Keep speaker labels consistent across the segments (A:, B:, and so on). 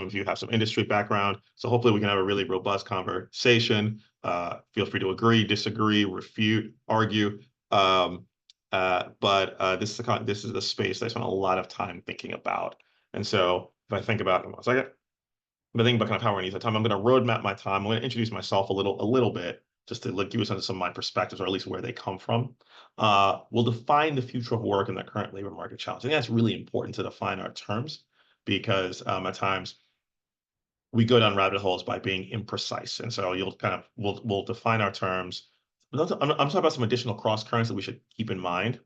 A: of you have some industry background. So hopefully we can have a really robust conversation. Feel free to agree, disagree, refute, argue. But this is the space that I spent a lot of time thinking about. And so if I think about, one second, if I think about kind of how we're going to use that time, I'm going to roadmap my time. I'm going to introduce myself a little bit, just to give you a sense of some of my perspectives, or at least where they come from. We'll define the future of work and the current labor market challenge. I think that's really important to define our terms, because at times we go down rabbit holes by being imprecise. And so we'll define our terms. I'm talking about some additional cross currents that we should keep in mind.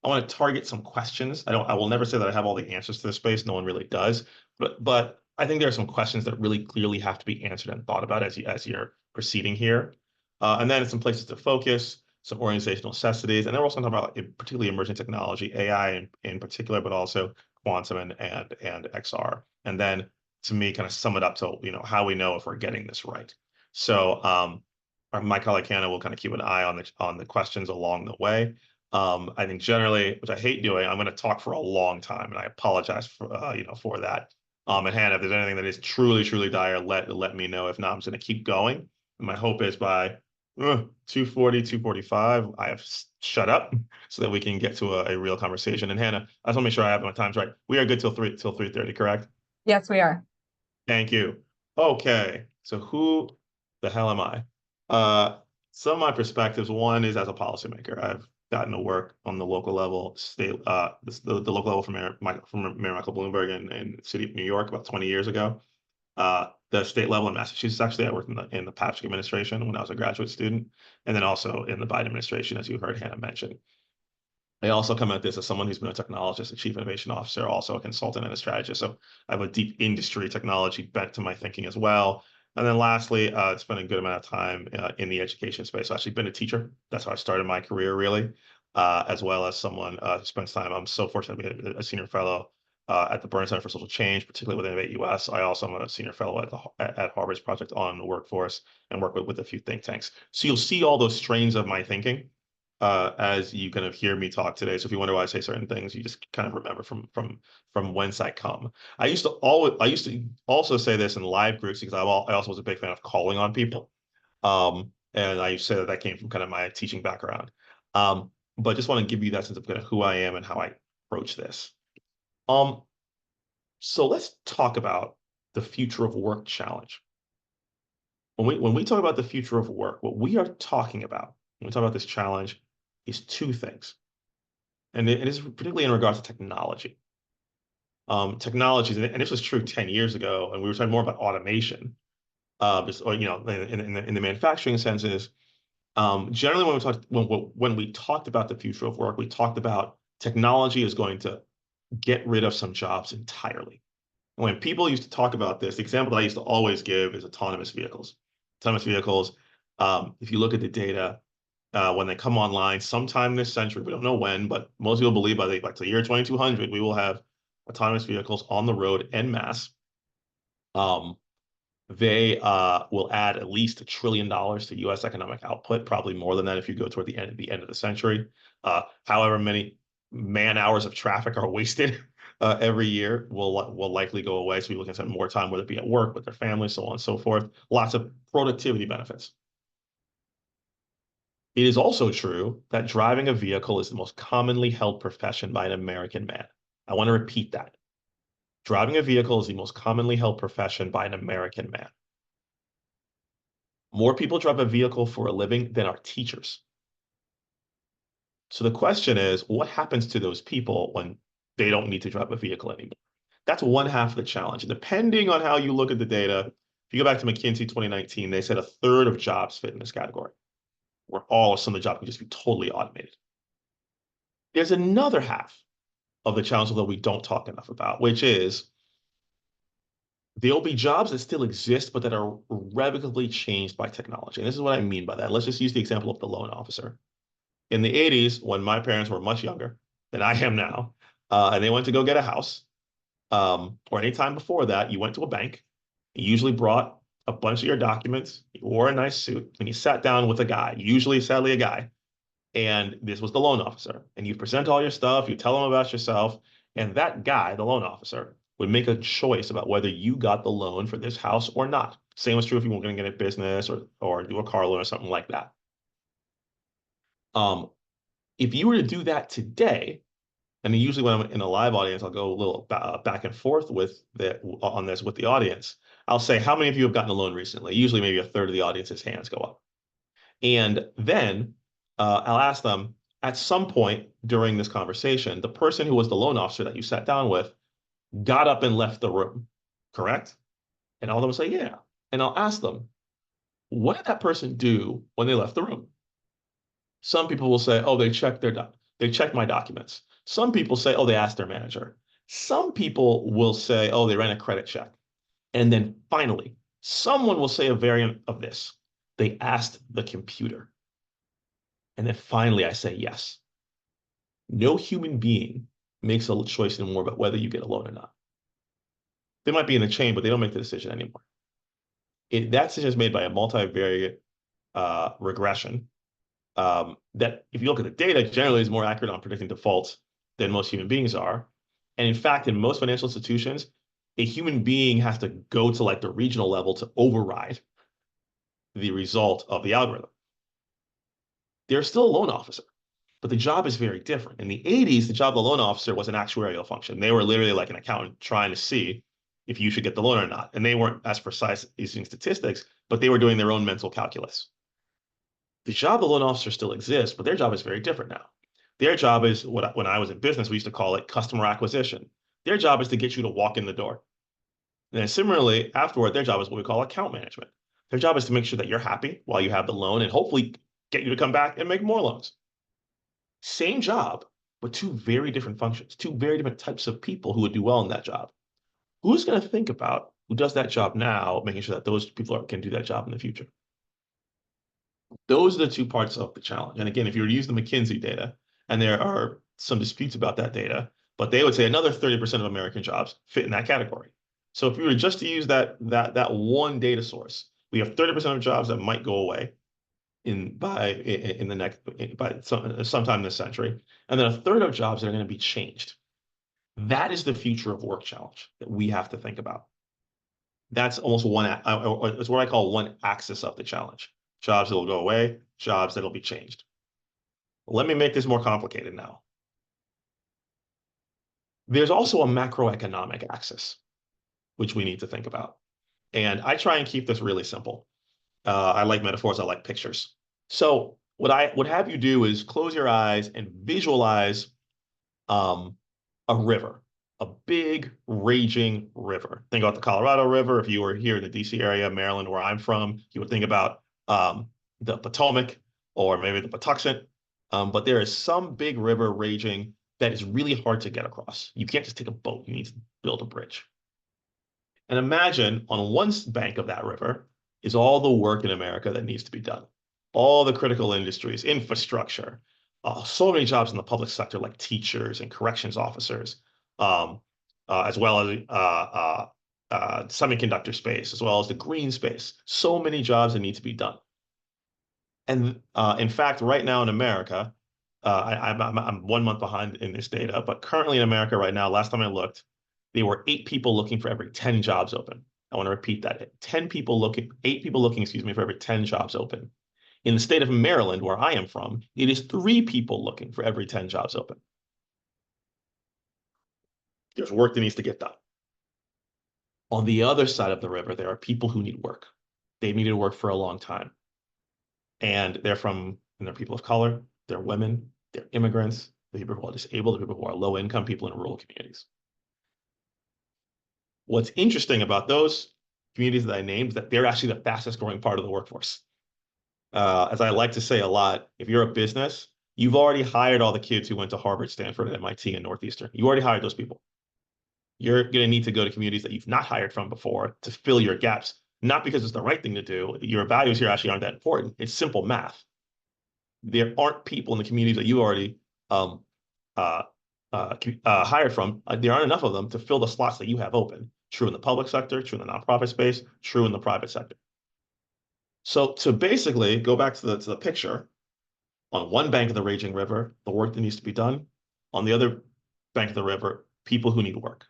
A: I want to target some questions. I will never say that I have all the answers to this space. No one really does. But I think there are some questions that really clearly have to be answered and thought about as you're proceeding here. And then some places to focus, some organizational necessities. And then we're also talking about particularly emerging technology, AI in particular, but also quantum and XR. And then to me, kind of sum it up to how we know if we're getting this right. So my colleague Hannah will kind of keep an eye on the questions along the way. I think generally, which I hate doing, I'm going to talk for a long time, and I apologize for for that. And Hannah, if there's anything that is truly dire, let me know. If not, I'm just going to keep going. And my hope is by 2:40, 2:45, I have shut up so that we can get to a real conversation. And Hannah, I just want to make sure I have my times right. We are good till 3:30, correct?
B: Yes, we are.
A: Thank you. Okay, so who the hell am I? Some of my perspectives. One is as a policymaker. I've gotten to work on the local level, the local level from Mayor Michael Bloomberg in the city of New York about 20 years ago. The state level in Massachusetts, actually, I worked in the Patrick administration when I was a graduate student, and then also in the Biden administration, as you heard Hannah mention. I also come at this as someone who's been a technologist, a chief innovation officer, also a consultant and a strategist. So I have a deep industry technology bent to my thinking as well. And then lastly, spent a good amount of time in the education space. So I've actually been a teacher. That's how I started my career, really, as well as someone who spends time. I'm so fortunate to be a senior fellow at the Burns Center for Social Change, particularly with Innovate US. I also am a senior fellow at Harvard's Project on the Workforce, and work with a few think tanks. So you'll see all those strains of my thinking as you kind of hear me talk today. So if you wonder why I say certain things, you just kind of remember from whence I come. I used to also say this in live groups, because I also was a big fan of calling on people. And I used to say that came from kind of my teaching background. But just want to give you that sense of kind of who I am and how I approach this. So let's talk about the future of work challenge. When we talk about the future of work, what we are talking about when we talk about this challenge is two things. And it is particularly in regards to technology. Technologies, and this was true 10 years ago, and we were talking more about automation, in the manufacturing senses. Generally, when we talked about the future of work, we talked about technology is going to get rid of some jobs entirely. And when people used to talk about this, the example that I used to always give is autonomous vehicles. Autonomous vehicles, if you look at the data, when they come online sometime this century, we don't know when, but most people believe by the year 2200, we will have autonomous vehicles on the road en masse. They will add at least $1 trillion to U.S. economic output, probably more than that if you go toward the end of the century. However many man hours of traffic are wasted every year will likely go away. So people can spend more time, whether it be at work, with their families, so on and so forth. Lots of productivity benefits. It is also true that driving a vehicle is the most commonly held profession by an American man. I want to repeat that. Driving a vehicle is the most commonly held profession by an American man. More people drive a vehicle for a living than are teachers. So the question is, what happens to those people when they don't need to drive a vehicle anymore? That's one half of the challenge. And depending on how you look at the data, if you go back to McKinsey 2019, they said a third of jobs fit in this category, where all of some of the jobs can just be totally automated. There's another half of the challenge that we don't talk enough about, which is there'll be jobs that still exist, but that are irrevocably changed by technology. And this is what I mean by that. Let's just use the example of the loan officer. In the 80s, when my parents were much younger than I am now, and they went to go get a house, or any time before that, you went to a bank, you usually brought a bunch of your documents, you wore a nice suit, and you sat down with a guy, usually, sadly, a guy, and this was the loan officer. And you present all your stuff, you tell them about yourself, and that guy, the loan officer, would make a choice about whether you got the loan for this house or not. Same was true if you were going to get a business or do a car loan or something like that. If you were to do that today, and usually when I'm in a live audience, I'll go a little back and forth on this with the audience. I'll say, how many of you have gotten a loan recently? Usually maybe a third of the audience's hands go up. And then I'll ask them, at some point during this conversation, the person who was the loan officer that you sat down with got up and left the room, correct? And all of them will say, yeah. And I'll ask them, what did that person do when they left the room? Some people will say, oh, they checked my documents. Some people say, oh, they asked their manager. Some people will say, oh, they ran a credit check. And then finally, someone will say a variant of this. They asked the computer. And then finally, I say yes. No human being makes a choice anymore about whether you get a loan or not. They might be in the chain, but they don't make the decision anymore. That decision is made by a multivariate regression that, if you look at the data, generally is more accurate on predicting defaults than most human beings are. And in fact, in most financial institutions, a human being has to go to like the regional level to override the result of the algorithm. They're still a loan officer, but the job is very different. In the 80s, the job of the loan officer was an actuarial function. They were literally like an accountant trying to see if you should get the loan or not. And they weren't as precise using statistics, but they were doing their own mental calculus. The job of the loan officer still exists, but their job is very different now. Their job is when I was in business, we used to call it customer acquisition. Their job is to get you to walk in the door. And then similarly, afterward, their job is what we call account management. Their job is to make sure that you're happy while you have the loan and hopefully get you to come back and make more loans. Same job, but two very different functions, two very different types of people who would do well in that job. Who's going to think about who does that job now, making sure that those people can do that job in the future? Those are the two parts of the challenge. And again, if you were to use the McKinsey data, and there are some disputes about that data, but they would say another 30% of American jobs fit in that category. So if we were just to use that one data source, we have 30% of jobs that might go away sometime this century, and then a third of jobs that are going to be changed. That is the future of work challenge that we have to think about. That's almost it's what I call one axis of the challenge. Jobs that will go away, jobs that will be changed. Let me make this more complicated now. There's also a macroeconomic axis, which we need to think about. And I try and keep this really simple. I like metaphors, I like pictures. So what I would have you do is close your eyes and visualize a river, a big raging river. Think about the Colorado River. If you were here in the DC area, Maryland, where I'm from, you would think about the Potomac or maybe the Patuxent. But there is some big river raging that is really hard to get across. You can't just take a boat. You need to build a bridge. And imagine on one bank of that river is all the work in America that needs to be done. All the critical industries, infrastructure, so many jobs in the public sector like teachers and corrections officers, as well as semiconductor space, as well as the green space. So many jobs that need to be done. And in fact, right now in America, I'm 1 month behind in this data, but currently in America right now, last time I looked, there were 8 people looking for every 10 jobs open. I want to repeat that. 8 people looking, excuse me, for every 10 jobs open. In the state of Maryland, where I am from, it is 3 people looking for every 10 jobs open. There's work that needs to get done. On the other side of the river, there are people who need work. They've needed work for a long time. And they're people of color, they're women, they're immigrants, the people who are disabled, the people who are low income, people in rural communities. What's interesting about those communities that I named is that they're actually the fastest growing part of the workforce. As I like to say a lot, if you're a business, you've already hired all the kids who went to Harvard, Stanford, MIT, and Northeastern. You already hired those people. You're going to need to go to communities that you've not hired from before to fill your gaps, not because it's the right thing to do. Your values here actually aren't that important. It's simple math. There aren't people in the communities that you already hired from. There aren't enough of them to fill the slots that you have open. True in the public sector, true in the nonprofit space, true in the private sector. So to basically go back to the picture, on one bank of the raging river, the work that needs to be done. On the other bank of the river, people who need work.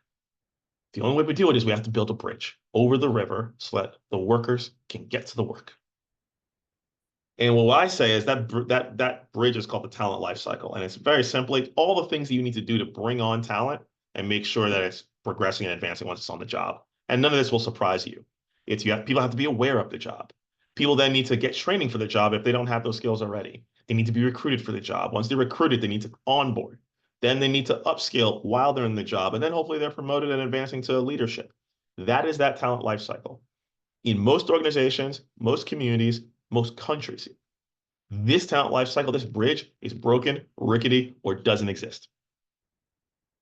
A: The only way we do it is we have to build a bridge over the river so that the workers can get to the work. And what I say is that bridge is called the talent life cycle, and it's very simply all the things that you need to do to bring on talent and make sure that it's progressing and advancing once it's on the job. And none of this will surprise you. It's people have to be aware of the job. People then need to get training for the job if they don't have those skills already. They need to be recruited for the job. Once they're recruited, they need to onboard. Then they need to upskill while they're in the job, and then hopefully they're promoted and advancing to leadership. That is that talent life cycle. In most organizations, most communities, most countries, this talent life cycle, this bridge is broken, rickety, or doesn't exist.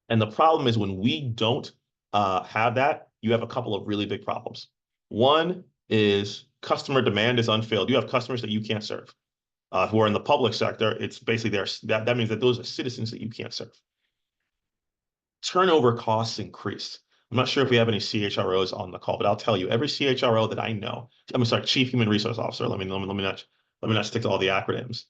A: And the problem is when we don't have that, you have a couple of really big problems. One is customer demand is unfilled. You have customers that you can't serve. Who are in the public sector, it's basically that means that those are citizens that you can't serve. Turnover costs increase. I'm not sure if we have any CHROs on the call, but I'll tell you, every CHRO that I know, I'm sorry, Chief Human Resource Officer. Let me not stick to all the acronyms.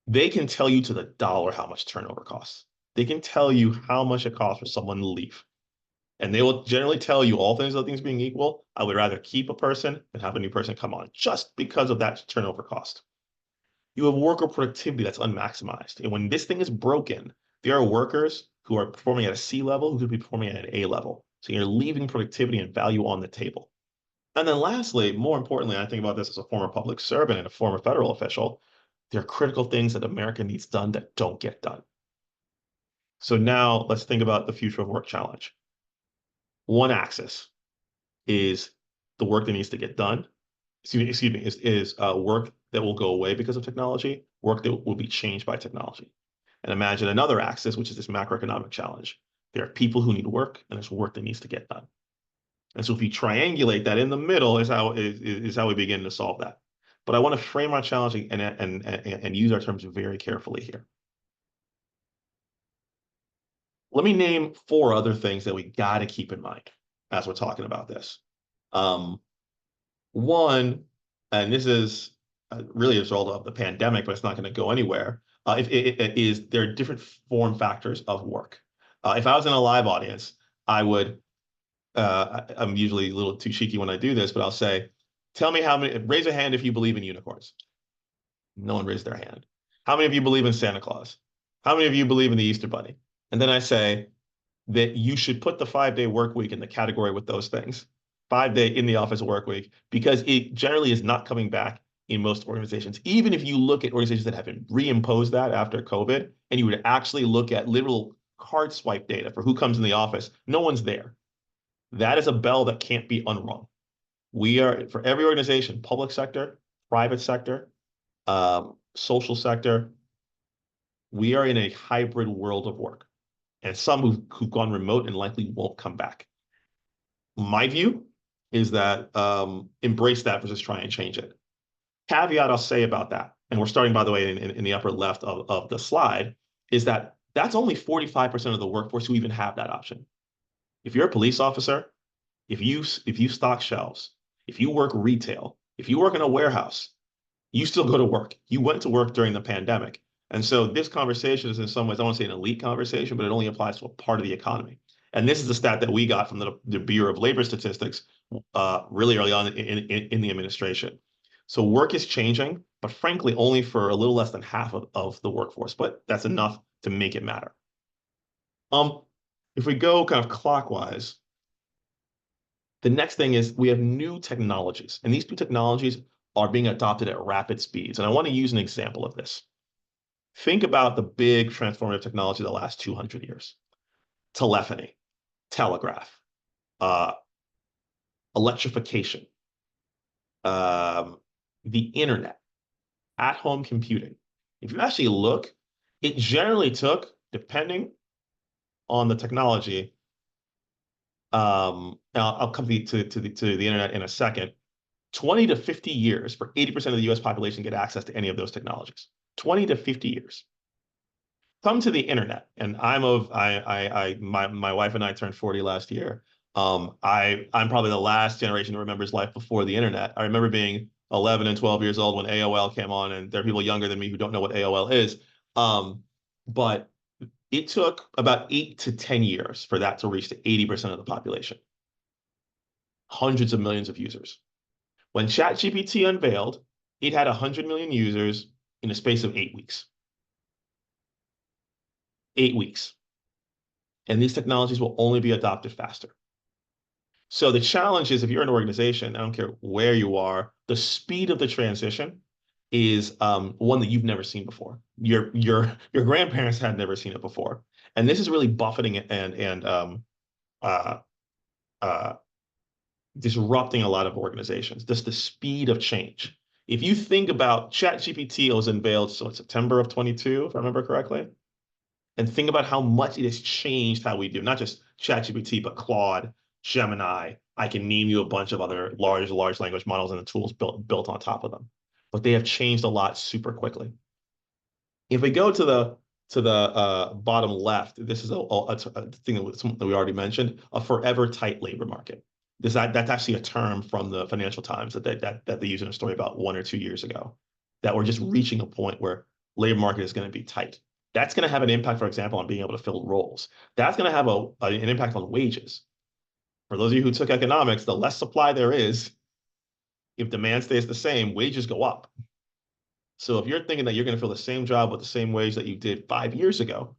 A: They can tell you to the dollar how much turnover costs. They can tell you how much it costs for someone to leave. And they will generally tell you all things, other things being equal, I would rather keep a person than have a new person come on just because of that turnover cost. You have worker productivity that's unmaximized. And when this thing is broken, there are workers who are performing at a C level who could be performing at an A level. So you're leaving productivity and value on the table. And then lastly, more importantly, I think about this as a former public servant and a former federal official, there are critical things that America needs done that don't get done. So now let's think about the future of work challenge. One axis is the work that needs to get done. Excuse me, is work that will go away because of technology, work that will be changed by technology. And imagine another axis, which is this macroeconomic challenge. There are people who need work, and there's work that needs to get done. And so if you triangulate that in the middle is how we begin to solve that. But I want to frame our challenge and use our terms very carefully here. Let me name 4 other things that we got to keep in mind as we're talking about this. One, and this is really a result of the pandemic, but it's not going to go anywhere, is there are different form factors of work. If I was in a live audience, I would, I'm usually a little too cheeky when I do this, but I'll say, tell me raise a hand if you believe in unicorns. No one raised their hand. How many of you believe in Santa Claus? How many of you believe in the Easter Bunny? And then I say that you should put the 5-day work week in the category with those things. 5-day in the office work week, because it generally is not coming back in most organizations. Even if you look at organizations that have been reimposed that after COVID, and you would actually look at literal card swipe data for who comes in the office, no one's there. That is a bell that can't be unrung. We are, for every organization, public sector, private sector, social sector, we are in a hybrid world of work. And some who've gone remote and likely won't come back. My view is that embrace that versus try and change it. Caveat I'll say about that, and we're starting, by the way, in the upper left of the slide, is that that's only 45% of the workforce who even have that option. If you're a police officer, if you stock shelves, if you work retail, if you work in a warehouse, you still go to work. You went to work during the pandemic. And so this conversation is in some ways, I want to say an elite conversation, but it only applies to a part of the economy. And this is the stat that we got from the Bureau of Labor Statistics really early on in the administration. So work is changing, but frankly, only for a little less than half of the workforce, but that's enough to make it matter. If we go kind of clockwise, the next thing is we have new technologies, and these new technologies are being adopted at rapid speeds. And I want to use an example of this. Think about the big transformative technology of the last 200 years. Telephony, telegraph, electrification, the internet, at-home computing. If you actually look, it generally took, depending on the technology, I'll come to the internet in a second, 20 to 50 years for 80% of the US population to get access to any of those technologies. 20 to 50 years. Come to the internet, and my wife and I turned 40 last year. I'm probably the last generation that remembers life before the internet. I remember being 11 and 12 years old when AOL came on, and there are people younger than me who don't know what AOL is. But It took about 8 to 10 years for that to reach to 80% of the population, hundreds of millions of users. When ChatGPT unveiled, it had 100 million users in a space of 8 weeks. 8 weeks. And these technologies will only be adopted faster. So the challenge is if you're an organization, I don't care where you are, the speed of the transition is one that you've never seen before. Your grandparents had never seen it before, and this is really buffeting and uh, uh, disrupting a lot of organizations. Just the speed of change. If you think about ChatGPT was unveiled so in September of 22, if I remember correctly, and think about how much it has changed how we do not just ChatGPT, but Claude, Gemini. I can name you a bunch of other large language models and the tools built on top of them. But they have changed a lot super quickly. If we go to the bottom left, this is a thing that we already mentioned, a forever tight labor market. That's actually a term from the Financial Times that they used in a story about 1 or 2 years ago, that we're just reaching a point where labor market is going to be tight. That's going to have an impact, for example, on being able to fill roles. That's going to have an impact on wages. For those of you who took economics, the less supply there is, if demand stays the same, wages go up. So if you're thinking that you're going to fill the same job with the same wage that you did 5 years ago,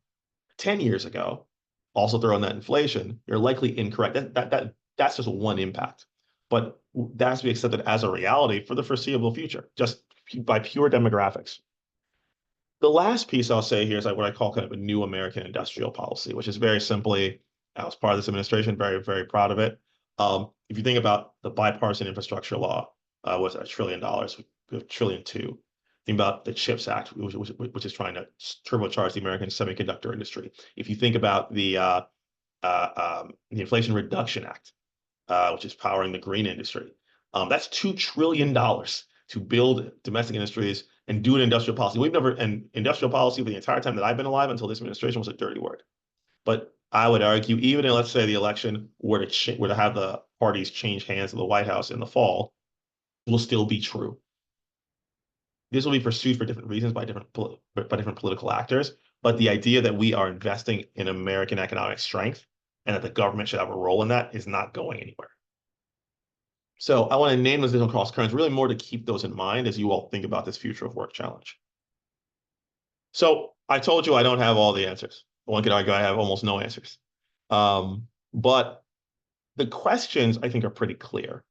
A: 10 years ago, also throw in that inflation, you're likely incorrect. That's just one impact. But that has to be accepted as a reality for the foreseeable future, just by pure demographics. The last piece I'll say here is like what I call kind of a new American industrial policy, which is very simply, I was part of this administration, very, very proud of it. If you think about the bipartisan infrastructure law, was $1 trillion, $1.2 trillion. Think about the CHIPS Act, which is trying to turbocharge the American semiconductor industry. If you think about the Inflation Reduction Act, which is powering the green industry, that's $2 trillion to build domestic industries and do an industrial policy. And industrial policy for the entire time that I've been alive until this administration was a dirty word. But I would argue, even in, let's say, the election were to have the parties change hands in the White House in the fall, will still be true. This will be pursued for different reasons by different political actors. But the idea that we are investing in American economic strength and that the government should have a role in that is not going anywhere. So I want to name those different cross currents, really more to keep those in mind as you all think about this future of work challenge. So I told you I don't have all the answers. One could argue I have almost no answers. But the questions I think are pretty clear.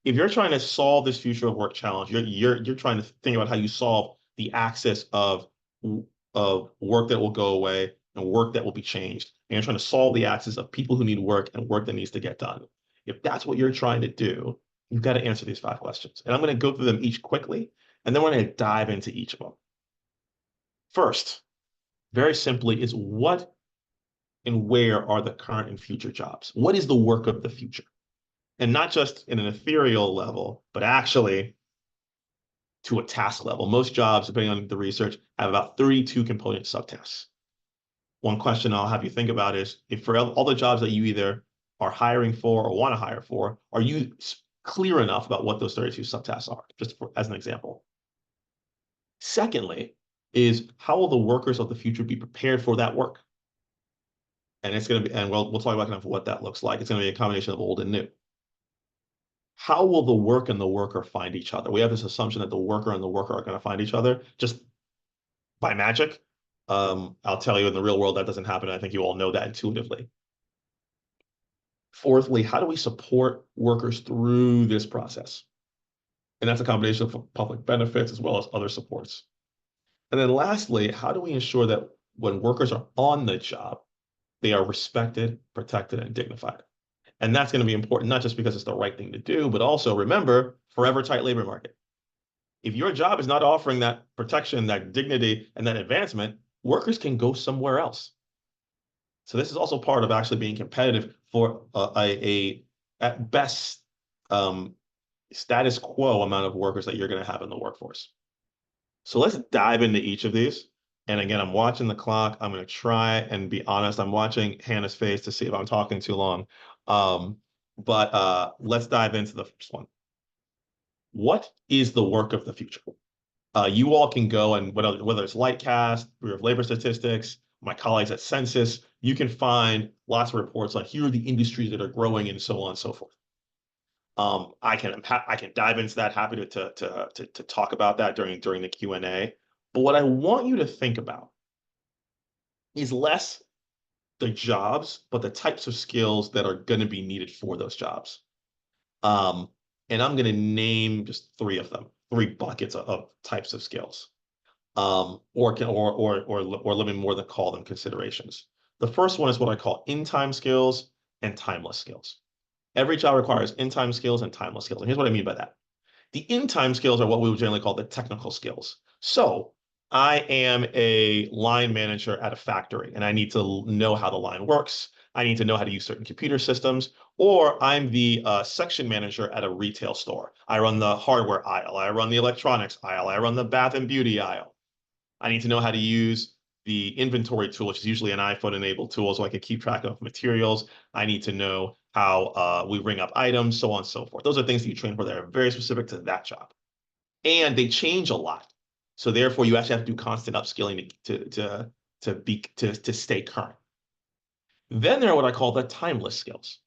A: If you're trying to solve this future of work challenge, you're trying to think about how you solve the axis of work that will go away and work that will be changed. And you're trying to solve the axis of people who need work and work that needs to get done. If that's what you're trying to do, you've got to answer these 5 questions. And I'm going to go through them each quickly, and then we're going to dive into each of them. First, very simply, is what and where are the current and future jobs? What is the work of the future? And not just in an ethereal level, but actually to a task level. Most jobs, depending on the research, have about 32 component subtasks. One question I'll have you think about is, if for all the jobs that you either are hiring for or want to hire for, are you clear enough about what those 32 subtasks are, as an example? Secondly, is how will the workers of the future be prepared for that work? And it's going to be, and we'll talk about kind of what that looks like. It's going to be a combination of old and new. How will the work and the worker find each other? We have this assumption that the worker and the worker are going to find each other just by magic. I'll tell you, in the real world, that doesn't happen. I think you all know that intuitively. Fourthly, how do we support workers through this process? And that's a combination of public benefits as well as other supports. And then lastly, how do we ensure that when workers are on the job, they are respected, protected, and dignified? And that's going to be important, not just because it's the right thing to do, but also remember, forever tight labor market. If your job is not offering that protection, that dignity, and that advancement, workers can go somewhere else. So this is also part of actually being competitive for at best, status quo amount of workers that you're going to have in the workforce. So let's dive into each of these. And again, I'm watching the clock. I'm going to try and be honest. I'm watching Hannah's face to see if I'm talking too long. But let's dive into the first one. What is the work of the future? You all can go and whether it's Lightcast, Bureau of Labor Statistics, my colleagues at Census, you can find lots of reports on here are the industries that are growing and so on and so forth. I can dive into that. Happy to talk about that during the Q&A. But what I want you to think about is less the jobs, but the types of skills that are going to be needed for those jobs. Um, and I'm going to name just three of them, three buckets of types of skills, or let me more than call them considerations. The first one is what I call in-time skills and timeless skills. Every job requires in-time skills and timeless skills. And here's what I mean by that. The in-time skills are what we would generally call the technical skills. So I am a line manager at a factory, and I need to know how the line works. I need to know how to use certain computer systems, or I'm the section manager at a retail store. I run the hardware aisle. I run the electronics aisle. I run the bath and beauty aisle. I need to know how to use the inventory tool, which is usually an iPhone-enabled tool, so I can keep track of materials. I need to know how we ring up items, so on and so forth. Those are things that you train for that are very specific to that job. And they change a lot. So therefore, you actually have to do constant upskilling to stay current. Then there are what I call the timeless skills.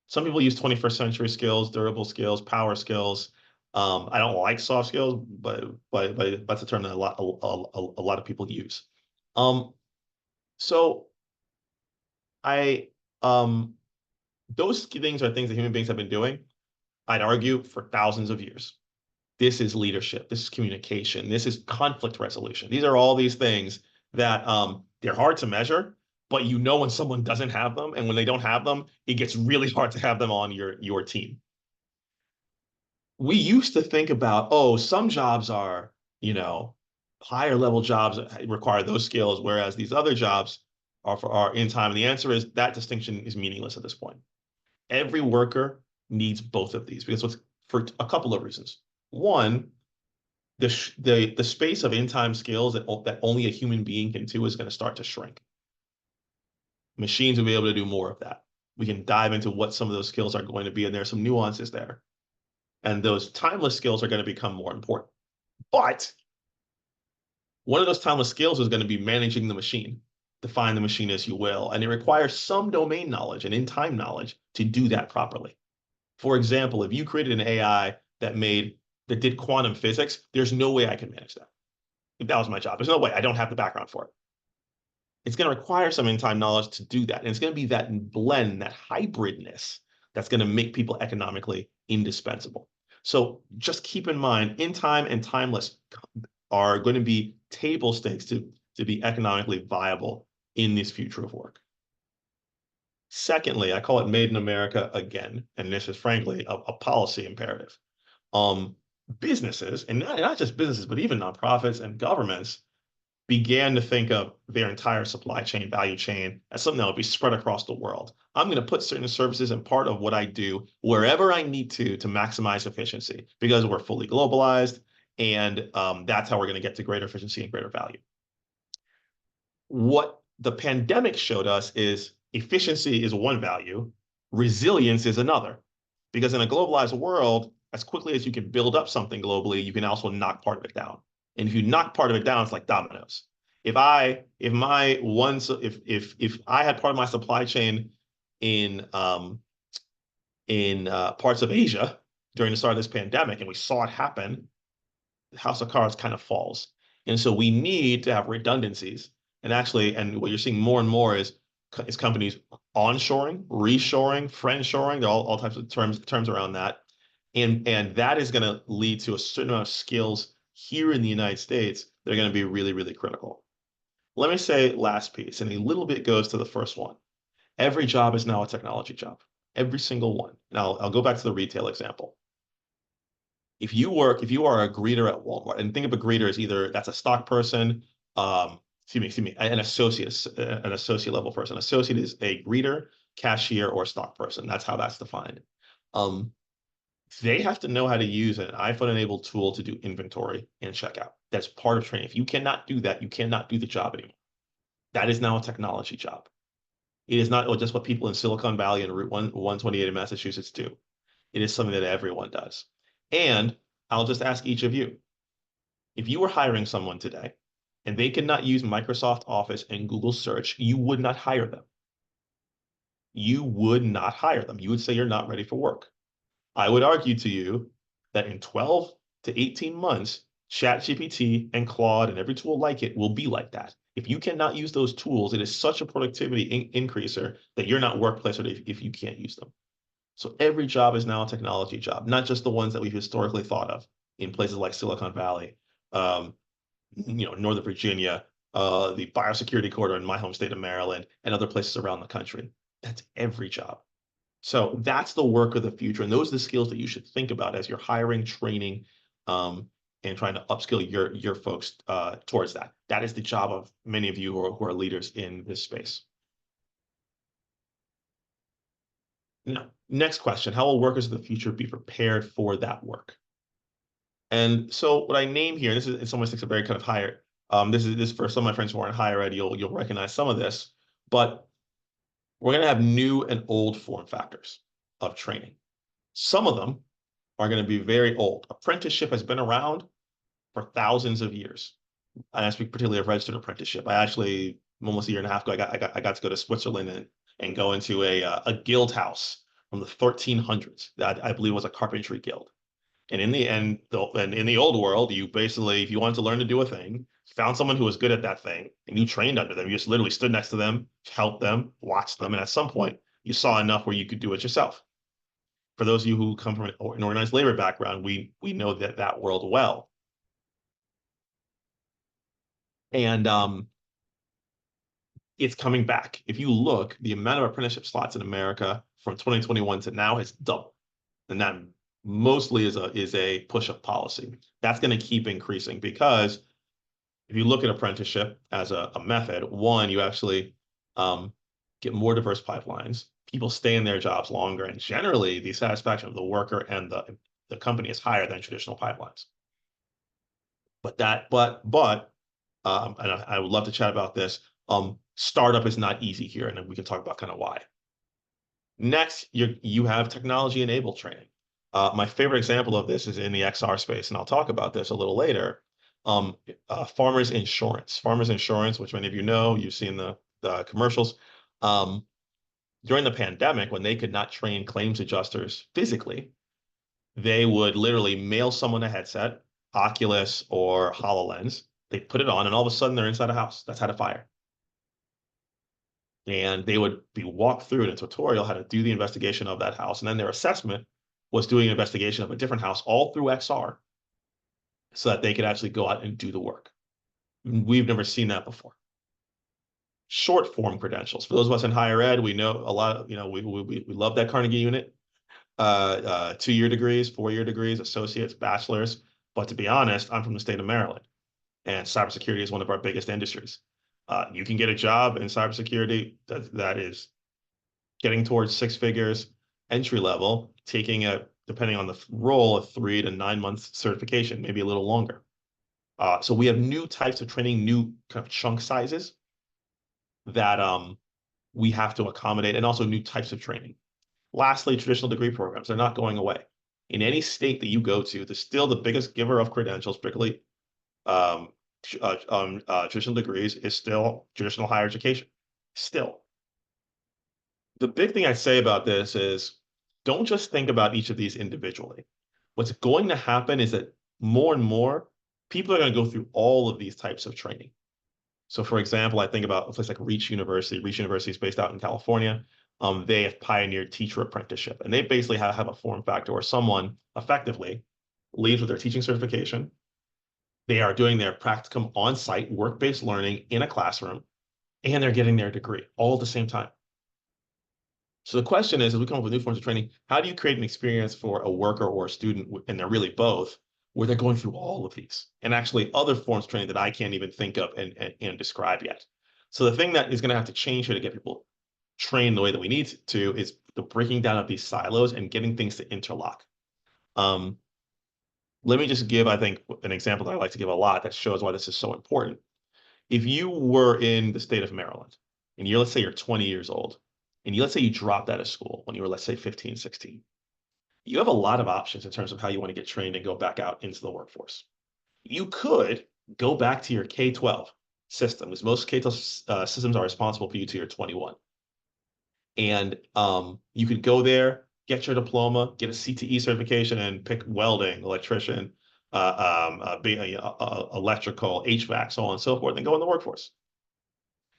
A: Some people use 21st century skills, durable skills, power skills. I don't like soft skills, but that's a term that a lot of people use. So I those things are things that human beings have been doing, I'd argue, for thousands of years. This is leadership. This is communication. This is conflict resolution. These are all these things that they're hard to measure, but you know when someone doesn't have them, and when they don't have them, it gets really hard to have them on your team. We used to think about, oh, some jobs are, higher level jobs require those skills, whereas these other jobs are in time. And the answer is that distinction is meaningless at this point. Every worker needs both of these because for a couple of reasons. One, the space of in-time skills that only a human being can do is going to start to shrink. Machines will be able to do more of that. We can dive into what some of those skills are going to be, and there's some nuances there. And those timeless skills are going to become more important. But one of those timeless skills is going to be managing the machine, define the machine as you will, and it requires some domain knowledge and in-time knowledge to do that properly. For example, if you created an AI that did quantum physics, there's no way I can manage that. If that was my job, there's no way. I don't have the background for it. It's going to require some in-time knowledge to do that. And it's going to be that blend, that hybridness, that's going to make people economically indispensable. So just keep in mind, in-time and timeless are going to be table stakes to be economically viable in this future of work. Secondly, I call it Made in America again, and this is frankly a policy imperative. Businesses, and not just businesses, but even nonprofits and governments began to think of their entire supply chain, value chain as something that would be spread across the world. I'm going to put certain services and part of what I do wherever I need to maximize efficiency because we're fully globalized, and that's how we're going to get to greater efficiency and greater value. What the pandemic showed us is efficiency is one value, resilience is another. Because in a globalized world, as quickly as you can build up something globally, you can also knock part of it down. And if you knock part of it down, it's like dominoes. If I had part of my supply chain in parts of Asia during the start of this pandemic, and we saw it happen, the house of cards kind of falls. And so we need to have redundancies. And what you're seeing more and more is companies onshoring, reshoring, friendshoring. There are all types of terms around that. And that is going to lead to a certain amount of skills here in the United States that are going to be really, really critical. Let me say last piece, and a little bit goes to the first one. Every job is now a technology job, every single one. Now I'll go back to the retail example. If you are a greeter at Walmart, and think of a greeter as either that's a stock person, an associate level person. Associate is a greeter, cashier, or stock person. That's how that's defined. They have to know how to use an iPhone-enabled tool to do inventory and checkout. That's part of training. If you cannot do that, you cannot do the job anymore. That is now a technology job. It is not just what people in Silicon Valley and Route 128 in Massachusetts do. It is something that everyone does. And I'll just ask each of you, if you were hiring someone today and they cannot use Microsoft Office and Google search, you would not hire them. You would not hire them. You would say you're not ready for work. I would argue to you that in 12 to 18 months, ChatGPT and Claude and every tool like it will be like that. If you cannot use those tools, it is such a productivity increaser that you're not workplace ready if you can't use them. So every job is now a technology job, not just the ones that we've historically thought of in places like Silicon Valley, um, Northern Virginia, the biosecurity corridor in my home state of Maryland, and other places around the country. That's every job. So that's the work of the future. And those are the skills that you should think about as you're hiring, training, and trying to upskill your folks towards that. That is the job of many of you who are leaders in this space. Now, next question, how will workers of the future be prepared for that work? And so what I name here, this is in some ways it's a very kind of higher, this for some of my friends who are in higher ed, you'll recognize some of this, but we're going to have new and old form factors of training. Some of them are going to be very old. Apprenticeship has been around for thousands of years. And I speak particularly of registered apprenticeship. I actually, almost a year and a half ago, I got to go to Switzerland and go into a guild house from the 1300s that I believe was a carpentry guild. And in the end, and in the old world, you basically, if you wanted to learn to do a thing, found someone who was good at that thing, and you trained under them. You just literally stood next to them, helped them, watched them, and at some point, you saw enough where you could do it yourself. For those of you who come from an organized labor background, we know that world well. And it's coming back. If you look, the amount of apprenticeship slots in America from 2021 to now has doubled. And that mostly is a push of policy. That's going to keep increasing because if you look at apprenticeship as a method, one, you actually get more diverse pipelines. People stay in their jobs longer, and generally the satisfaction of the worker and the company is higher than traditional pipelines. And I would love to chat about this. Startup is not easy here, and then we can talk about kind of why. Next, you have technology-enabled training. My favorite example of this is in the XR space, and I'll talk about this a little later. Farmers insurance. Farmers insurance, which many of you know, you've seen the commercials. During the pandemic, when they could not train claims adjusters physically, they would literally mail someone a headset, Oculus or HoloLens. They put it on, and all of a sudden they're inside a house that's had a fire. And they would be walked through in a tutorial how to do the investigation of that house. And then their assessment was doing an investigation of a different house all through XR so that they could actually go out and do the work. We've never seen that before. Short form credentials. For those of us in higher ed, we know a lot of, we love that Carnegie unit. 2-year degrees, 4-year degrees, associates, bachelors. But to be honest, I'm from the state of Maryland, and cybersecurity is one of our biggest industries. You can get a job in cybersecurity that is getting towards 6 figures, entry level, taking depending on the role, a 3 to 9 month certification, maybe a little longer. So we have new types of training, new kind of chunk sizes that we have to accommodate, and also new types of training. Lastly, traditional degree programs are not going away. In any state that you go to, they're still the biggest giver of credentials, particularly traditional degrees, is still traditional higher education. Still. The big thing I say about this is don't just think about each of these individually. What's going to happen is that more and more people are going to go through all of these types of training. So for example, I think about a place like Reach University. Reach University is based out in California. They have pioneered teacher apprenticeship, and they basically have a form factor where someone effectively leaves with their teaching certification. They are doing their practicum on-site, work-based learning in a classroom, and they're getting their degree all at the same time. So the question is, as we come up with new forms of training, how do you create an experience for a worker or a student, and they're really both, where they're going through all of these, and actually other forms of training that I can't even think of and describe yet. So the thing that is going to have to change here to get people trained the way that we need to is the breaking down of these silos and getting things to interlock. Let me just give, I think, an example that I like to give a lot that shows why this is so important. If you were in the state of Maryland, and let's say you're 20 years old, and let's say you dropped out of school when you were, let's say, 15, 16, you have a lot of options in terms of how you want to get trained and go back out into the workforce. You could go back to your K-12 systems. Most K-12 systems are responsible for you till you're 21. And you could go there, get your diploma, get a CTE certification, and pick welding, electrician, electrical, HVAC, so on and so forth, and go in the workforce.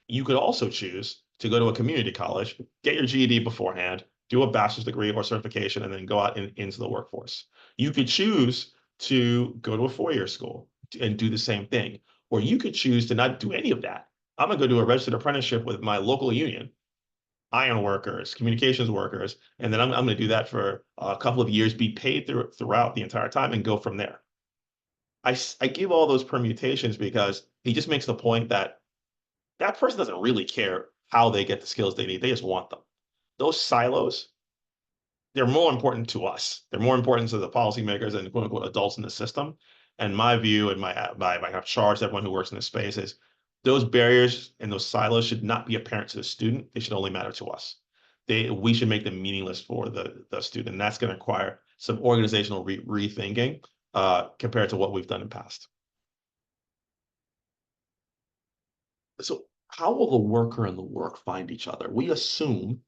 A: You could also choose to go to a community college, get your GED beforehand, do a bachelor's degree or certification, and then go out into the workforce. You could choose to go to a four-year school and do the same thing, or you could choose to not do any of that. I'm gonna go do a registered apprenticeship with my local union, iron workers, communications workers, and then I'm going to do that for a couple of years, be paid throughout the entire time, and go from there. I give all those permutations because he just makes the point that that person doesn't really care how they get the skills they need. They just want them. Those silos, they're more important to us. They're more important to the policymakers and quote unquote adults in the system. And my view and my kind of charge to everyone who works in this space is those barriers and those silos should not be apparent to the student. They should only matter to us. We should make them meaningless for the student. And that's going to require some organizational rethinking compared to what we've done in the past. So how will the worker and the work find each other? We assume,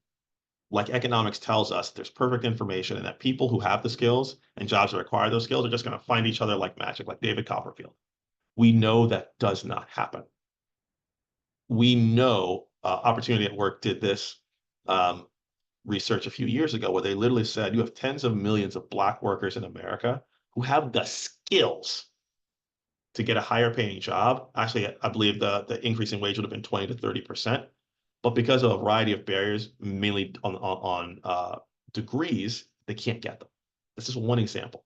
A: like economics tells us, there's perfect information and that people who have the skills and jobs that require those skills are just going to find each other like magic, like David Copperfield. We know that does not happen. We know Opportunity at Work did this um, research a few years ago where they literally said you have tens of millions of Black workers in America who have the skills to get a higher paying job. Actually, I believe the increase in wage would have been 20 to 30%. But because of a variety of barriers, mainly on degrees, they can't get them. This is one example.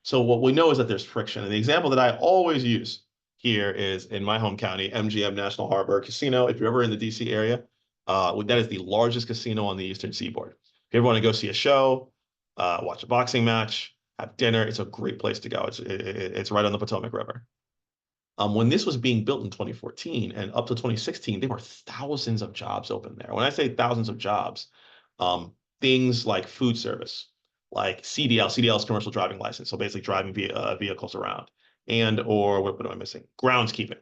A: So what we know is that there's friction. And the example that I always use here is in my home county, MGM National Harbor Casino. If you're ever in the DC area, that is the largest casino on the Eastern Seaboard. If you ever want to go see a show, watch a boxing match, have dinner, it's a great place to go. It's right on the Potomac River. When this was being built in 2014 and up to 2016, there were thousands of jobs open there. When I say thousands of jobs, things like food service, like CDL is commercial driving license, so basically driving vehicles around, and or what am I missing? Groundskeeping.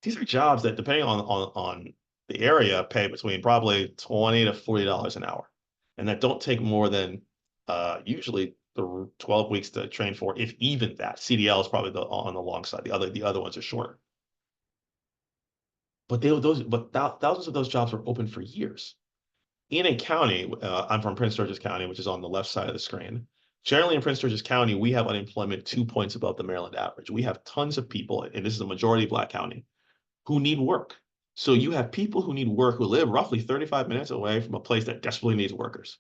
A: These are jobs that, depending on the area, pay between probably $20 to $40 an hour, and that don't take more than usually the 12 weeks to train for, if even that. CDL is probably on the long side. The other ones are shorter. But thousands of those jobs were open for years. In a county, I'm from Prince George's County, which is on the left side of the screen. Generally, in Prince George's County, we have unemployment 2 points above the Maryland average. We have tons of people, and this is a majority Black county, who need work. So you have people who need work who live roughly 35 minutes away from a place that desperately needs workers.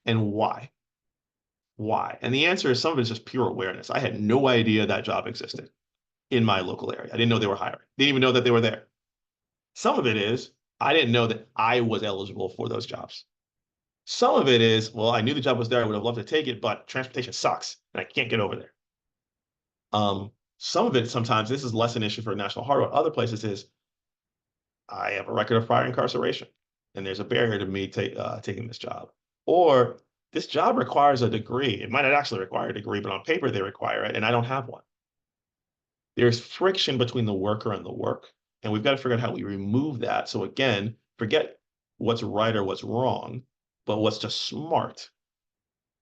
A: And why? Why? And the answer is some of it's just pure awareness. I had no idea that job existed in my local area. I didn't know they were hiring. Didn't even know that they were there. Some of it is I didn't know that I was eligible for those jobs. Some of it is, well, I knew the job was there. I would have loved to take it, but transportation sucks and I can't get over there. Some of it, sometimes this is less an issue for National Harbor. Other places is I have a record of prior incarceration and there's a barrier to me taking this job. Or this job requires a degree. It might not actually require a degree, but on paper they require it, and I don't have one. There's friction between the worker and the work, and we've got to figure out how we remove that. So again, forget what's right or what's wrong, but what's just smart.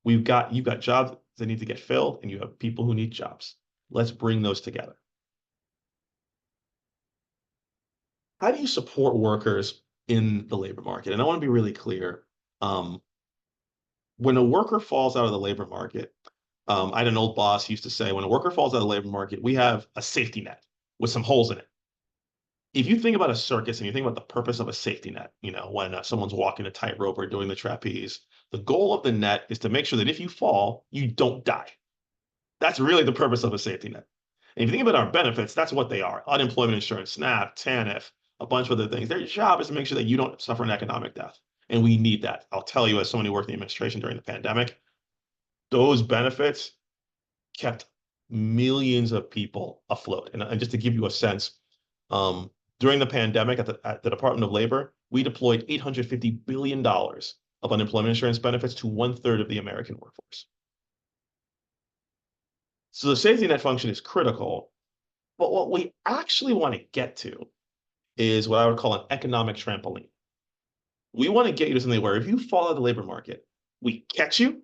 A: You've got jobs that need to get filled, and you have people who need jobs. Let's bring those together. How do you support workers in the labor market? And I want to be really clear. Um, when a worker falls out of the labor market, I had an old boss who used to say, when a worker falls out of the labor market, we have a safety net with some holes in it. If you think about a circus and you think about the purpose of a safety net, when someone's walking a tightrope or doing the trapeze, the goal of the net is to make sure that if you fall, you don't die. That's really the purpose of a safety net. And if you think about our benefits, that's what they are: unemployment insurance, SNAP, TANF, a bunch of other things. Their job is to make sure that you don't suffer an economic death. And we need that. I'll tell you, as someone who worked in the administration during the pandemic, those benefits kept millions of people afloat. And just to give you a sense, during the pandemic at the Department of Labor, we deployed $850 billion of unemployment insurance benefits to 1/3 of the American workforce. So the safety net function is critical, but what we actually want to get to is what I would call an economic trampoline. We want to get you to something where if you fall out of the labor market, we catch you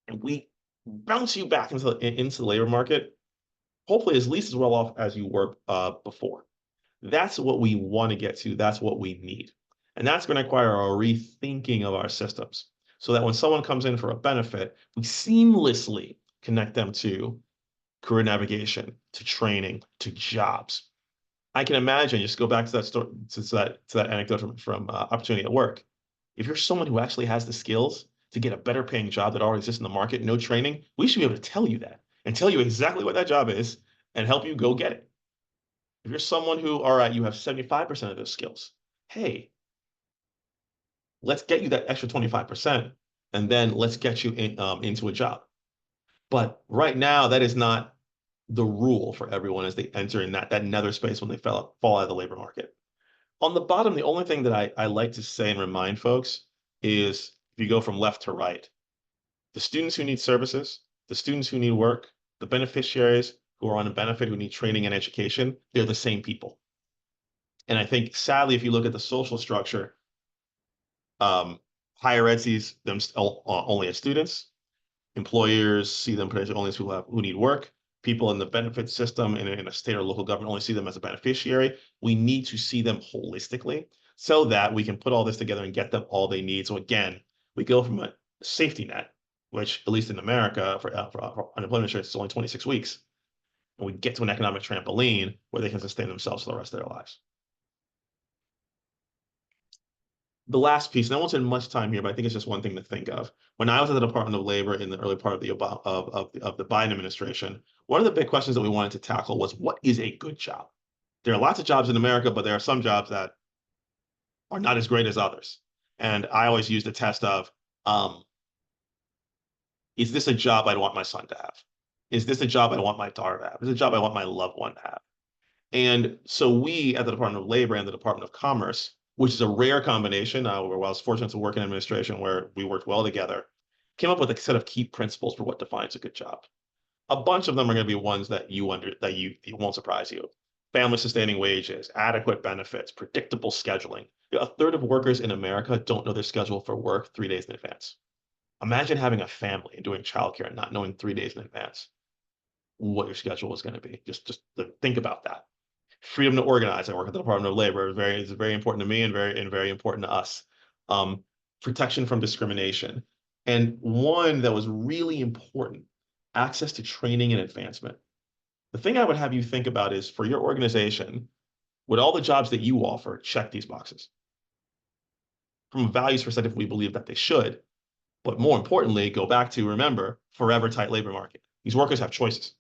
A: and we bounce you back into the labor market, hopefully as least as well off as you were before. That's what we want to get to. That's what we need. And that's going to require a rethinking of our systems so that when someone comes in for a benefit, we seamlessly connect them to career navigation, to training, to jobs. I can imagine, just go back to that story, to that anecdote from Opportunity at Work. If you're someone who actually has the skills to get a better paying job that already exists in the market, no training, we should be able to tell you that and tell you exactly what that job is and help you go get it. If you're someone who, all right, you have 75% of those skills, hey, let's get you that extra 25%, and then let's get you into a job. But right now, that is not the rule for everyone as they enter in that nether space when they fall out of the labor market. On the bottom, the only thing that I like to say and remind folks is if you go from left to right, the students who need services, the students who need work, the beneficiaries who are on a benefit who need training and education, they're the same people. And I think sadly, if you look at the social structure, higher ed sees them only as students. Employers see them potentially only as people who need work. People in the benefit system in a state or local government only see them as a beneficiary. We need to see them holistically so that we can put all this together and get them all they need. So again, we go from a safety net, which at least in America for unemployment insurance is only 26 weeks, and we get to an economic trampoline where they can sustain themselves for the rest of their lives. The last piece, and I won't spend much time here, but I think it's just one thing to think of. When I was at the Department of Labor in the early part of the Biden administration, one of the big questions that we wanted to tackle was what is a good job? There are lots of jobs in America, but there are some jobs that are not as great as others. And I always use the test of, is this a job I'd want my son to have? Is this a job I want my daughter to have? Is this a job I want my loved one to have? And so we at the Department of Labor and the Department of Commerce, which is a rare combination, where I was fortunate to work in administration where we worked well together, came up with a set of key principles for what defines a good job. A bunch of them are going to be ones that it won't surprise you. Family sustaining wages, adequate benefits, predictable scheduling. A third of workers in America don't know their schedule for work 3 days in advance. Imagine having a family and doing childcare and not knowing 3 days in advance what your schedule is going to be. Just think about that. Freedom to organize. I work at the Department of Labor. It's very important to me and very important to us. Protection from discrimination. And one that was really important, access to training and advancement. The thing I would have you think about is for your organization, would all the jobs that you offer check these boxes? From a values perspective, we believe that they should. But more importantly, go back to, remember, forever tight labor market. These workers have choices.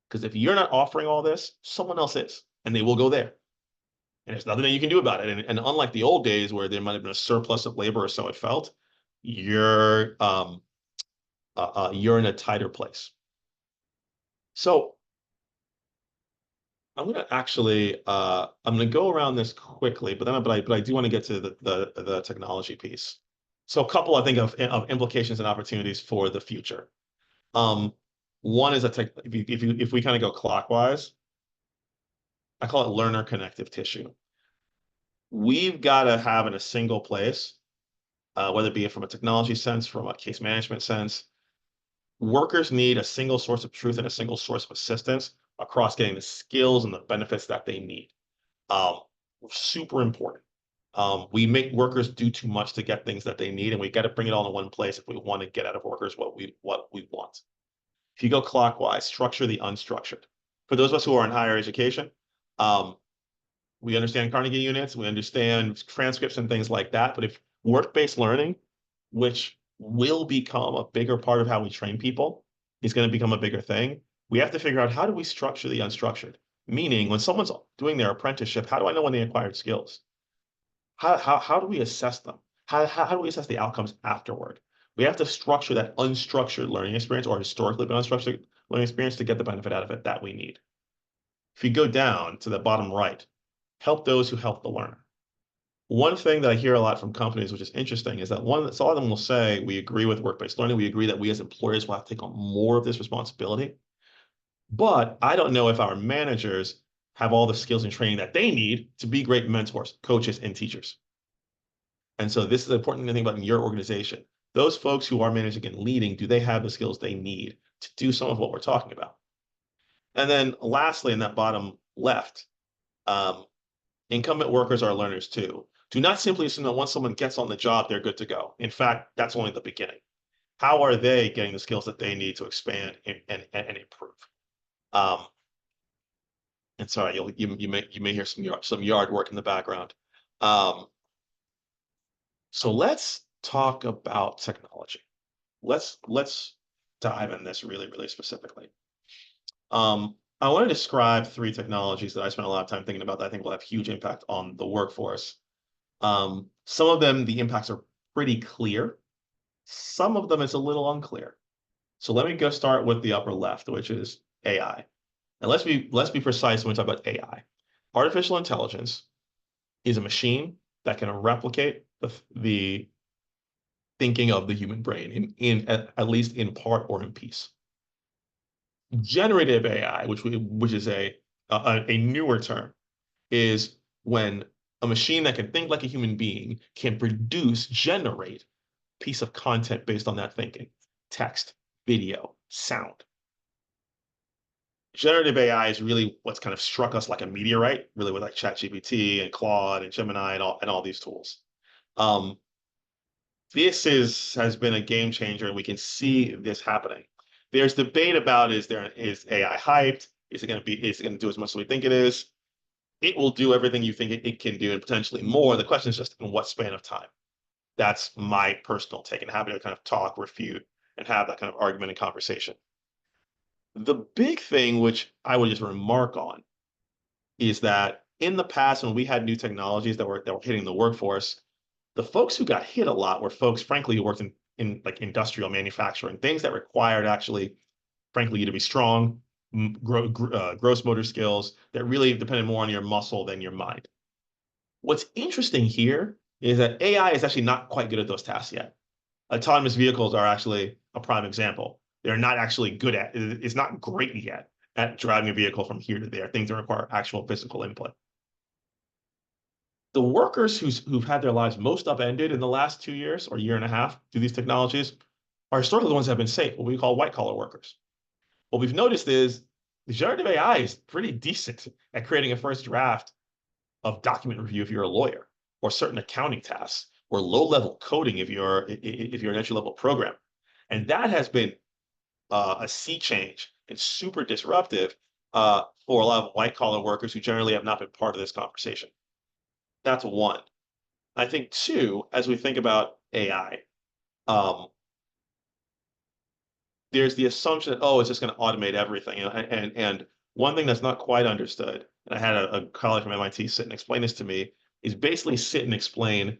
A: Because if you're not offering all this, someone else is, and they will go there. And there's nothing that you can do about it. And unlike the old days where there might have been a surplus of labor or so it felt, you're in a tighter place. So I'm gonna go around this quickly, but I do want to get to the technology piece. So a couple I think of implications and opportunities for the future. One is if we kind of go clockwise, I call it learner connective tissue. We've got to have in a single place, whether it be from a technology sense, from a case management sense, workers need a single source of truth and a single source of assistance across getting the skills and the benefits that they need. Super important. We make workers do too much to get things that they need, and we got to bring it all in one place if we want to get out of workers what we want. If you go clockwise, structure the unstructured. For those of us who are in higher education, we understand Carnegie units, we understand transcripts and things like that. But if work-based learning, which will become a bigger part of how we train people, is going to become a bigger thing, we have to figure out how do we structure the unstructured? Meaning, when someone's doing their apprenticeship, how do I know when they acquired skills? How do we assess them? How do we assess the outcomes afterward? We have to structure that unstructured learning experience or historically been unstructured learning experience to get the benefit out of it that we need. If you go down to the bottom right, help those who help the learner. One thing that I hear a lot from companies, which is interesting, is that a lot of them will say, we agree with work-based learning. We agree that we as employers will have to take on more of this responsibility. But I don't know if our managers have all the skills and training that they need to be great mentors, coaches, and teachers. And so this is an important thing to think about in your organization. Those folks who are managing and leading, do they have the skills they need to do some of what we're talking about? And then lastly, in that bottom left, um, incumbent workers are learners too. Do not simply assume that once someone gets on the job, they're good to go. In fact, that's only the beginning. How are they getting the skills that they need to expand and improve? Um, and sorry, you may hear some yard work in the background. Um, so let's talk about technology. Let's dive in this really specifically. I want to describe three technologies that I spent a lot of time thinking about that I think will have huge impact on the workforce. Some of them, the impacts are pretty clear. Some of them, it's a little unclear. So let me go start with the upper left, which is AI. And let's be precise when we talk about AI. Artificial intelligence is a machine that can replicate the thinking of the human brain in at least in part or in piece. Generative AI, which is a newer term, is when a machine that can think like a human being can generate piece of content based on that thinking, text, video, sound. Generative AI is really what's kind of struck us like a meteorite, really with like ChatGPT and Claude and Gemini and all these tools. Um, this has been a game changer, and we can see this happening. There's debate about is AI hyped? Is it going to do as much as we think it is? It will do everything you think it can do and potentially more. The question is just in what span of time. That's my personal take, and happy to kind of talk, refute, and have that kind of argument and conversation. The big thing, which I would just remark on, is that in the past, when we had new technologies that were hitting the workforce, the folks who got hit a lot were folks, frankly, who worked in like industrial manufacturing, things that required actually, frankly, you to be strong, gross motor skills that really depended more on your muscle than your mind. What's interesting here is that AI is actually not quite good at those tasks yet. Autonomous vehicles are actually a prime example. They're not actually good at, it's not great yet at driving a vehicle from here to there, things that require actual physical input. The workers who've had their lives most upended in the last 2 years or year and a half through these technologies are historically the ones that have been safe, what we call white collar workers. What we've noticed is the generative AI is pretty decent at creating a first draft of document review if you're a lawyer, or certain accounting tasks, or low-level coding if you're an entry-level programmer. And that has been a sea change and super disruptive for a lot of white-collar workers who generally have not been part of this conversation. That's one. I think two, as we think about AI, there's the assumption that, oh, it's just going to automate everything. And one thing that's not quite understood, and I had a colleague from MIT sit and explain this to me, is basically sit and explain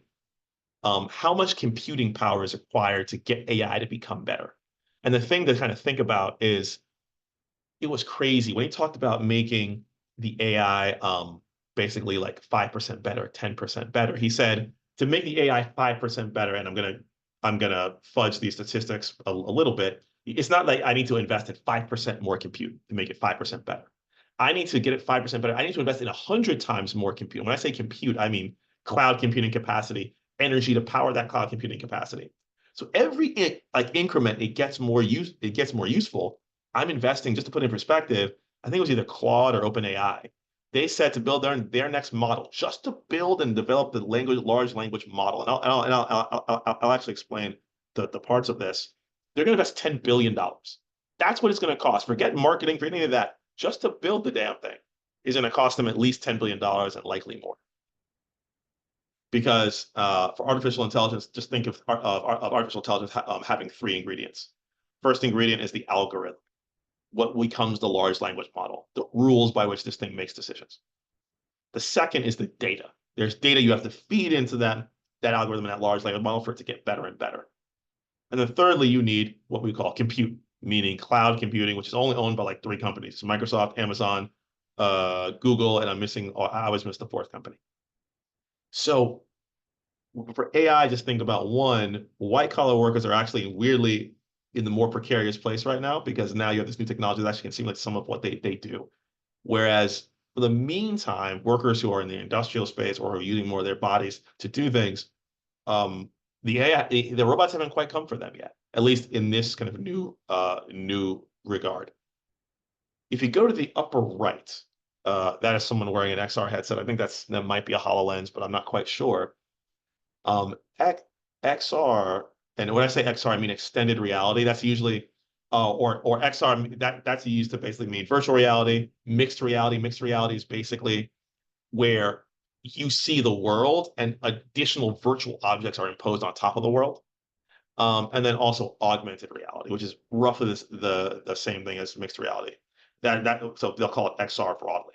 A: how much computing power is required to get AI to become better. And the thing to kind of think about is it was crazy when he talked about making the AI basically like 5% better, 10% better. He said to make the AI 5% better, and I'm gonna fudge these statistics a little bit. It's not like I need to invest in 5% more compute to make it 5% better. I need to get it 5% better. I need to invest in 100 times more compute. When I say compute, I mean cloud computing capacity, energy to power that cloud computing capacity. So every like increment, it gets more useful. I'm investing, just to put it in perspective, I think it was either Claude or OpenAI. They said to build their next model, just to build and develop the large language model. And I'll actually explain the parts of this. They're going to invest $10 billion. That's what it's going to cost. Forget marketing, for any of that. Just to build the damn thing is going to cost them at least $10 billion and likely more. Because for artificial intelligence, just think of artificial intelligence having three ingredients. First ingredient is the algorithm, what becomes the large language model, the rules by which this thing makes decisions. The second is the data. There's data you have to feed into that algorithm and that large language model for it to get better and better. And then thirdly, you need what we call compute, meaning cloud computing, which is only owned by like three companies: Microsoft, Amazon, Google, and I always miss the fourth company. So for AI, just think about one, white collar workers are actually weirdly in the more precarious place right now, because now you have this new technology that actually can simulate some of what they do. Whereas For the meantime, workers who are in the industrial space or who are using more of their bodies to do things, um, the robots haven't quite come for them yet, at least in this kind of new regard. If you go to the upper right, that is someone wearing an XR headset. I think that might be a HoloLens, but I'm not quite sure. Um, XR, and when I say XR, I mean extended reality. That's usually, or XR, that's used to basically mean virtual reality, mixed reality. Mixed reality is basically where you see the world and additional virtual objects are imposed on top of the world. And then also augmented reality, which is roughly the same thing as mixed reality. So they'll call it XR broadly.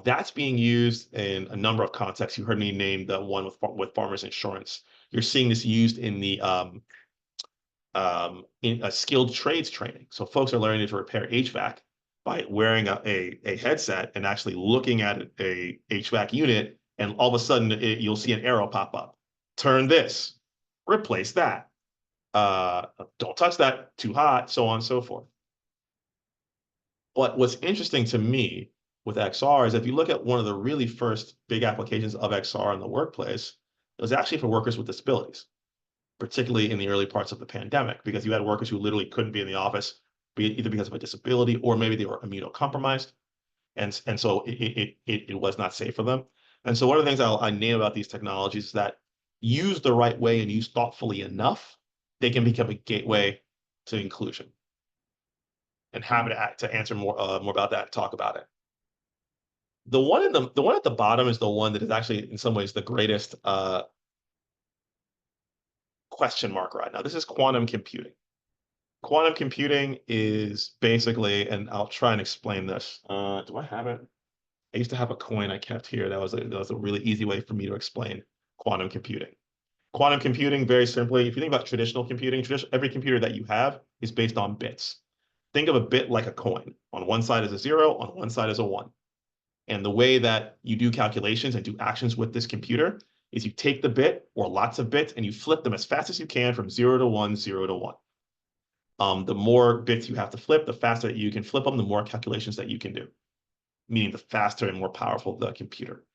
A: That's being used in a number of contexts. You heard me name the one with farmers insurance. You're seeing this used in the in a skilled trades training. So folks are learning to repair HVAC by wearing a headset and actually looking at a HVAC unit, and all of a sudden you'll see an arrow pop up. Turn this, replace that. Don't touch that, too hot, so on and so forth. But what's interesting to me with XR is if you look at one of the really first big applications of XR in the workplace, it was actually for workers with disabilities, particularly in the early parts of the pandemic, because you had workers who literally couldn't be in the office, either because of a disability or maybe they were immunocompromised. And so it was not safe for them. And so one of the things I name about these technologies is that used the right way and used thoughtfully enough, they can become a gateway to inclusion. And happy to answer more about that and talk about it. The one at the bottom is the one that is actually in some ways the greatest question mark right now. This is quantum computing. Quantum computing is basically, and I'll try and explain this. Do I have it? I used to have a coin I kept here. That was a really easy way for me to explain quantum computing. Quantum computing, very simply, if you think about traditional computing, every computer that you have is based on bits. Think of a bit like a coin. On one side is a zero, on one side is a one. And the way that you do calculations and do actions with this computer is you take the bit or lots of bits and you flip them as fast as you can from 0 to 1, 0 to 1. The more bits you have to flip, the faster that you can flip them, the more calculations that you can do, meaning the faster and more powerful the computer.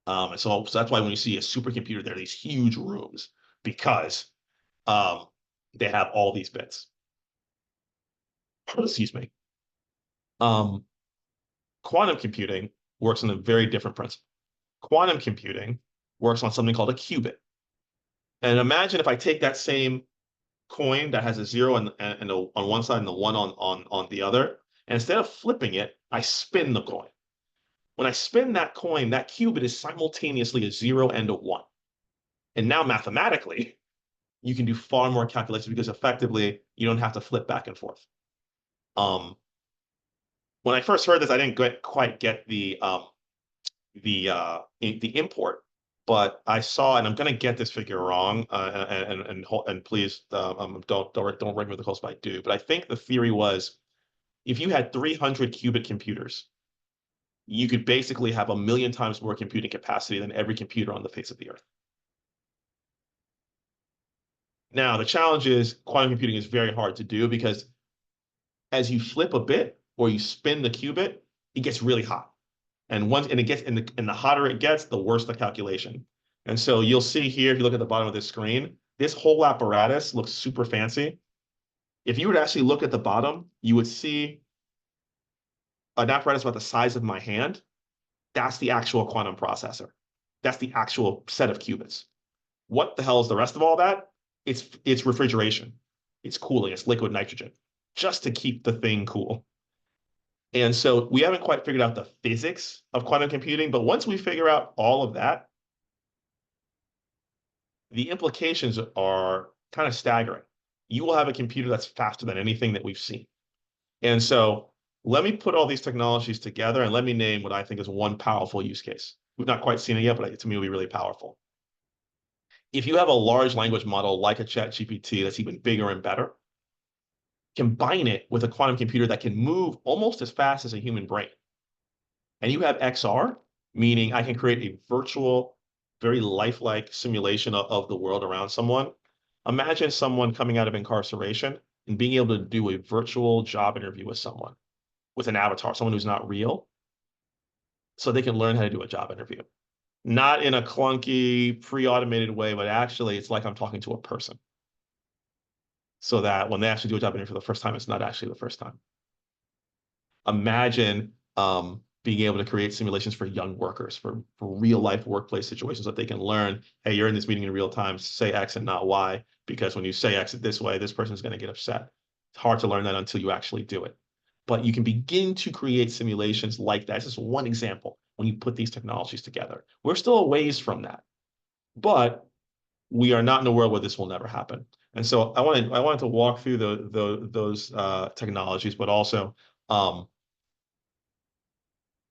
A: And so that's why when you see a supercomputer, there are these huge rooms because they have all these bits. Excuse me. Quantum computing works on a very different principle. Quantum computing works on something called a qubit. And imagine if I take that same coin that has a zero on one side and the one on the other, and instead of flipping it, I spin the coin. When I spin that coin, that qubit is simultaneously a zero and a one. And now mathematically, you can do far more calculations because effectively you don't have to flip back and forth. When I first heard this, I didn't quite get the import, but I saw, and I'm going to get this figure wrong, and please don't ring me the close if I do. But I think the theory was, if you had 300 qubit computers, you could basically have 1,000,000 times more computing capacity than every computer on the face of the earth. Now, the challenge is quantum computing is very hard to do because as you flip a bit or you spin the qubit, it gets really hot. And the hotter it gets, the worse the calculation. And so you'll see here, if you look at the bottom of this screen, this whole apparatus looks super fancy. If you were to actually look at the bottom, you would see an apparatus about the size of my hand. That's the actual quantum processor. That's the actual set of qubits. What the hell is the rest of all that? It's refrigeration. It's cooling. It's liquid nitrogen, just to keep the thing cool. And so we haven't quite figured out the physics of quantum computing, but once we figure out all of that, the implications are kind of staggering. You will have a computer that's faster than anything that we've seen. And so let me put all these technologies together and let me name what I think is one powerful use case. We've not quite seen it yet, but to me, it'll be really powerful. If you have a large language model like a ChatGPT that's even bigger and better, combine it with a quantum computer that can move almost as fast as a human brain. And you have XR, meaning I can create a virtual, very lifelike simulation of the world around someone. Imagine someone coming out of incarceration and being able to do a virtual job interview with someone, with an avatar, someone who's not real. so they can learn how to do a job interview. Not in a clunky, pre-automated way, but actually it's like I'm talking to a person. So that when they actually do a job interview for the first time, it's not actually the first time. Imagine being able to create simulations for young workers, for real life workplace situations that they can learn, hey, you're in this meeting in real time, say X and not Y, because when you say X this way, this person's going to get upset. It's hard to learn that until you actually do it. But you can begin to create simulations like that. It's just one example when you put these technologies together. We're still a ways from that, but we are not in a world where this will never happen. And so I wanted to walk through those technologies, but also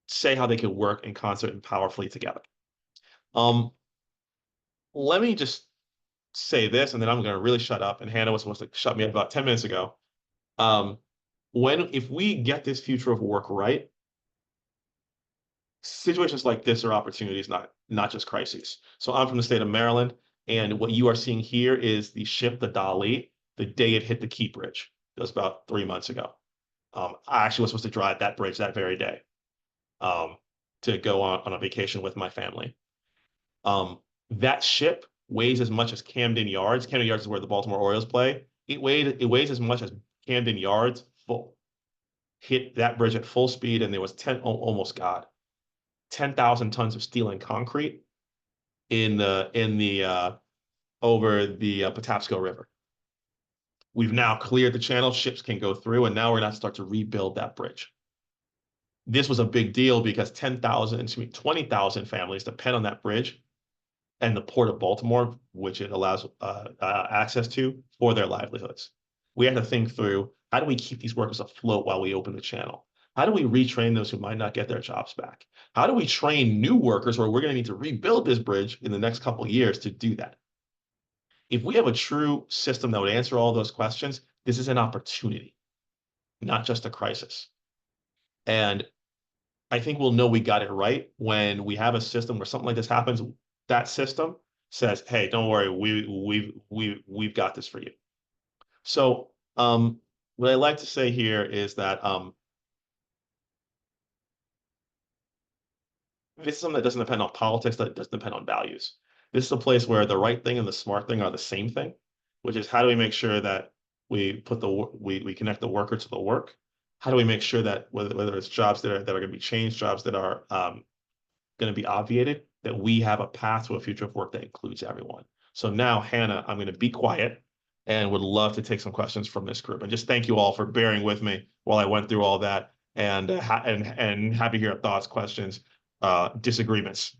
A: say how they could work in concert and powerfully together. Um, Let me just say this, and then I'm going to really shut up. And Hannah was supposed to shut me up about 10 minutes ago. Um, if we get this future of work right, situations like this are opportunities, not just crises. So I'm from the state of Maryland, and what you are seeing here is the ship, the Dali, the day it hit the Key Bridge. That was about 3 months ago. I actually was supposed to drive that bridge that very day um, to go on a vacation with my family. Um, that ship weighs as much as Camden Yards. Camden Yards is where the Baltimore Orioles play. It weighs as much as Camden Yards full. Hit that bridge at full speed, and there was almost God, 10,000 tons of steel and concrete in the over the Patapsco River. We've now cleared the channel, ships can go through, and now we're going to start to rebuild that bridge. This was a big deal because 20,000 families depend on that bridge and the Port of Baltimore, which it allows access to for their livelihoods. We have to think through, how do we keep these workers afloat while we open the channel? How do we retrain those who might not get their jobs back? How do we train new workers where we're going to need to rebuild this bridge in the next couple of years to do that? If we have a true system that would answer all those questions, this is an opportunity, not just a crisis. And I think we'll know we got it right when we have a system where something like this happens. That system says, "Hey, don't worry, we've got this for you." So, what I like to say here is that this is something that doesn't depend on politics, that doesn't depend on values. This is a place where the right thing and the smart thing are the same thing, which is how do we make sure that we connect the worker to the work? How do we make sure that whether it's jobs that are going to be changed, jobs that are going to be obviated, that we have a path to a future of work that includes everyone. So now, Hannah, I'm going to be quiet and would love to take some questions from this group. And just thank you all for bearing with me while I went through all that, and happy to hear thoughts, questions, disagreements.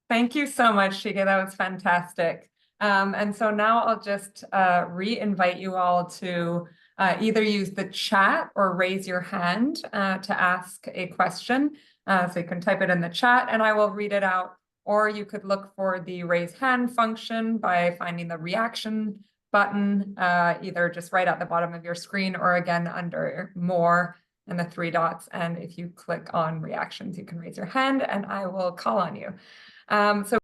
B: Thank you so much, Chike. That was fantastic. And so now I'll just re-invite you all to either use the chat or raise your hand to ask a question. So you can type it in the chat and I will read it out, or you could look for the raise hand function by finding the reaction button, either just right at the bottom of your screen or again under more and the 3 dots. And if you click on reactions, you can raise your hand and I will call on you. So